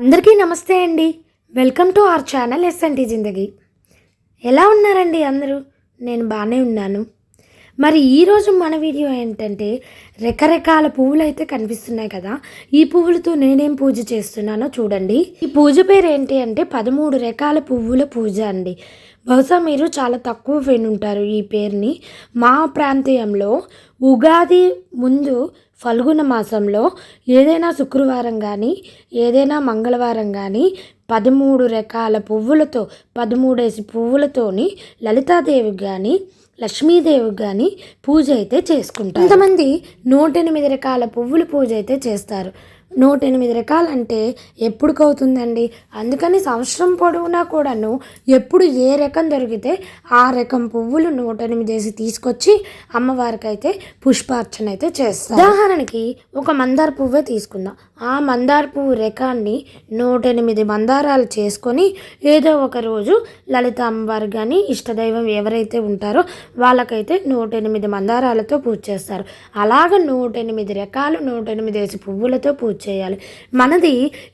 అందరికీ నమస్తే అండి. Welcome to our channel SNT Zindagi. ఎలా ఉన్నారండి అందరూ? నేను బాగానే ఉన్నాను. మరి ఈరోజు మన వీడియో ఏంటంటే రకరకాల పువ్వులు అయితే కనిపిస్తున్నాయి కదా, ఈ పువ్వులతో నేనేం పూజ చేస్తున్నానో చూడండి. ఈ పూజ పేరు ఏంటి అంటే 13 రకాల పువ్వుల పూజ అండి. బహుశా మీరు చాలా తక్కువ వినుంటారు ఈ పేరుని. మా ప్రాంతీయంలో ఉగాది ముందు ఫల్గుణ మాసంలో ఏదైనా శుక్రవారం కానీ ఏదైనా మంగళవారం కానీ 13 రకాల పువ్వులతో 13 పువ్వులతోని లలితాదేవికి కానీ లక్ష్మీదేవికి కానీ పూజ అయితే చేసుకుంటారు. కొంతమంది 108 రకాల పువ్వుల పూజ అయితే చేస్తారు. 108 రకాలంటే ఎప్పుడుకవుతుందండి? అందుకని సంవత్సరం పొడవునా కూడాను ఎప్పుడు ఏ రకం దొరికితే ఆ రకం పువ్వులు 108 తీసుకొచ్చి అమ్మవారికి అయితే పుష్పార్చన అయితే చేస్తారు. ఉదాహరణకి ఒక మందార పువ్వే తీసుకుందాం. ఆ మందార పువ్వు రకాన్ని 108 మందారాలు చేసుకొని ఏదో ఒక రోజు లలిత అమ్మవారికి కానీ ఇష్టదైవం ఎవరైతే ఉంటారో వాళ్ళకైతే 108 మందారాలతో పూజ చేస్తారు. అలాగ 108 రకాలు 108 పువ్వులతో పూజ చేయాలి. మనది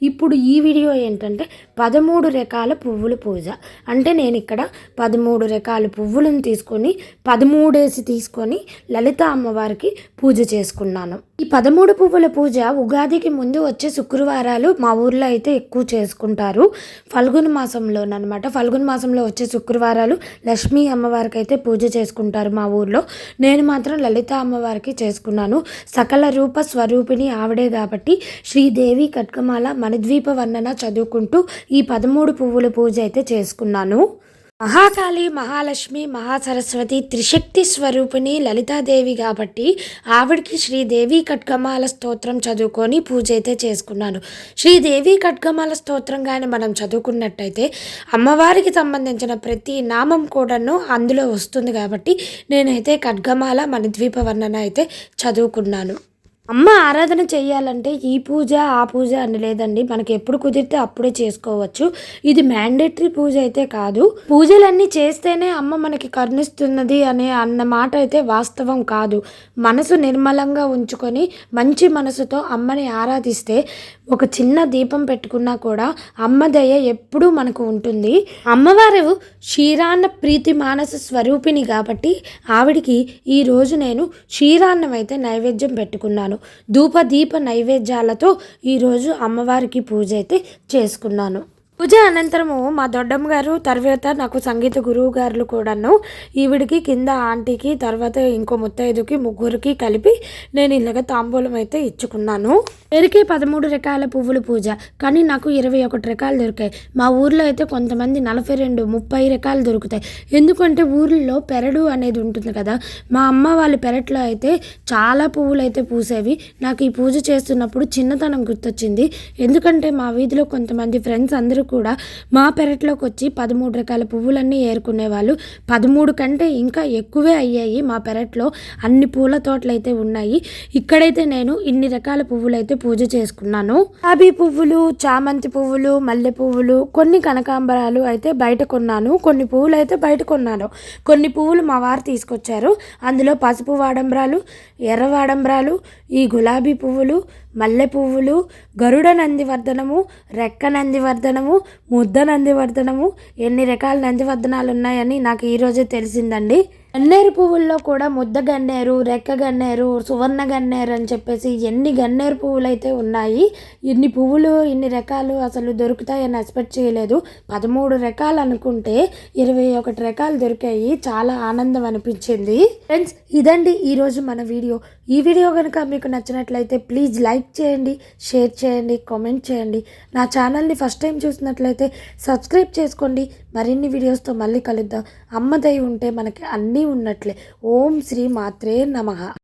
ఇప్పుడు ఈ వీడియో ఏంటంటే 13 రకాల పువ్వుల పూజ. అంటే నేను ఇక్కడ 13 రకాల పువ్వులను తీసుకొని 13 తీసుకొని లలిత అమ్మవారికి పూజ చేసుకున్నాను. ఈ 13 పువ్వుల పూజ ఉగాదికి ముందు వచ్చే శుక్రవారాలు మా ఊర్లో అయితే ఎక్కువ చేసుకుంటారు. ఫల్గుణ మాసంలోనమాట. ఫల్గుణ మాసంలో వచ్చే శుక్రవారాలు లక్ష్మీ అమ్మవారికి అయితే పూజ చేసుకుంటారు మా ఊర్లో. నేను మాత్రం లలిత అమ్మవారికి చేసుకున్నాను. సకల రూప స్వరూపిణి ఆవిడే కాబట్టి శ్రీదేవి ఖడ్గమాల మణిద్వీప వర్ణన చదువుకుంటూ ఈ 13 పువ్వుల పూజ అయితే చేసుకున్నాను. మహాకాళి, మహాలక్ష్మి, మహాసరస్వతి త్రిశక్తి స్వరూపిణి లలితాదేవి కాబట్టి ఆవిడికి శ్రీదేవి ఖడ్గమాల స్తోత్రం చదువుకొని పూజ అయితే చేసుకున్నాను. శ్రీదేవి ఖడ్గమాల స్తోత్రం కానీ మనం చదువుకున్నట్టయితే అమ్మవారికి సంబంధించిన ప్రతి నామం కూడాను అందులో వస్తుంది కాబట్టి నేనైతే ఖడ్గమాల మణిద్వీప వర్ణన అయితే చదువుకున్నాను. అమ్మ ఆరాధన చేయాలంటే ఈ పూజ ఆ పూజ అని లేదండి. మనకి ఎప్పుడు కుదిరితే అప్పుడే చేసుకోవచ్చు. ఇది మ్యాండేటరీ పూజ అయితే కాదు. పూజలన్నీ చేస్తేనే అమ్మ మనకి కరుణిస్తున్నది అన్న మాట అయితే వాస్తవం కాదు. మనసు నిర్మలంగా ఉంచుకొని మంచి మనసుతో అమ్మని ఆరాధిస్తే ఒక చిన్న దీపం పెట్టుకున్నా కూడా అమ్మ దయ ఎప్పుడూ మనకు ఉంటుంది. అమ్మవారు క్షీరాన్న ప్రీతి మానస స్వరూపిణి కాబట్టి ఆవిడికి ఈరోజు నేను క్షీరాన్నం అయితే నైవేద్యం పెట్టుకున్నాను. ధూపదీప నైవేద్యాలతో ఈరోజు అమ్మవారికి పూజ అయితే చేసుకున్నాను. పూజ అనంతరము మా దొడ్డమ్మ గారు తర్వాత నాకు సంగీత గురువు గారు కూడాను ఈవిడికి కింద ఆంటీకి తర్వాత ఇంకో ముత్తైదుకి ముగ్గురికి కలిపి నేను ఇలాగ తాంబూలం అయితే ఇచ్చుకున్నాను. పేరుకి 13 రకాల పువ్వుల పూజ, కానీ నాకు 21 రకాలు దొరికాయి. మా ఊర్లో అయితే కొంతమంది 42, 30 రకాలు దొరుకుతాయి. ఎందుకంటే ఊర్లో పెరడు అనేది ఉంటుంది కదా, మా అమ్మ వాళ్ళ పెరట్లో అయితే చాలా పువ్వులు అయితే పూసేవి. నాకు ఈ పూజ చేస్తున్నప్పుడు చిన్నతనం గుర్తొచ్చింది. ఎందుకంటే మా వీధిలో కొంతమంది ఫ్రెండ్స్ అందరూ కూడా మా పెరట్లోకి వచ్చి 13 రకాల పువ్వులన్నీ ఏరుకునేవాళ్ళు. 13 కంటే ఇంకా ఎక్కువే అయ్యాయి. మా పెరట్లో అన్ని పూల తోటలు అయితే ఉన్నాయి. ఇక్కడైతే నేను ఇన్ని రకాల పువ్వులు అయితే పూజ చేసుకున్నాను. గులాబీ పువ్వులు, చామంతి పువ్వులు, మల్లె పువ్వులు, కొన్ని కనకాంబరాలు అయితే బయట కొన్నాను. కొన్ని పువ్వులు అయితే బయట కొన్నాను. కొన్ని పువ్వులు మా వారు తీసుకొచ్చారు. అందులో పసుపు వాడంబరాలు, ఎర్ర వాడంబరాలు, ఈ గులాబీ పువ్వులు, మల్లె పువ్వులు, గరుడ నందివర్ధనము, రెక్క నందివర్ధనము, ముద్ద నందివర్ధనము, ఎన్ని రకాల నందివర్ధనాలు ఉన్నాయని నాకు ఈరోజే తెలిసిందండి. గన్నేరు పువ్వుల్లో కూడా ముద్ద గన్నేరు, రెక్క గన్నేరు, సువర్ణ గన్నేరు అని చెప్పేసి ఎన్ని గన్నేరు పువ్వులు అయితే ఉన్నాయి. ఇన్ని పువ్వులు ఇన్ని రకాలు అసలు దొరుకుతాయని ఎక్స్పెక్ట్ చేయలేదు. 13 రకాలు అనుకుంటే 21 రకాలు దొరికాయి. చాలా ఆనందం అనిపించింది. ఫ్రెండ్స్, ఇదండి ఈరోజు మన వీడియో. ఈ వీడియో కనుక మీకు నచ్చినట్లయితే ప్లీజ్ లైక్ చేయండి, షేర్ చేయండి, కామెంట్ చేయండి. నా ఛానల్ని ఫస్ట్ టైం చూసినట్లయితే సబ్స్క్రైబ్ చేసుకోండి. మరిన్ని వీడియోస్తో మళ్ళీ కలుద్దాం. అమ్మ దయ ఉంటే మనకి అన్నీ ఉన్నట్లే. ఓం శ్రీ మాత్రే నమః.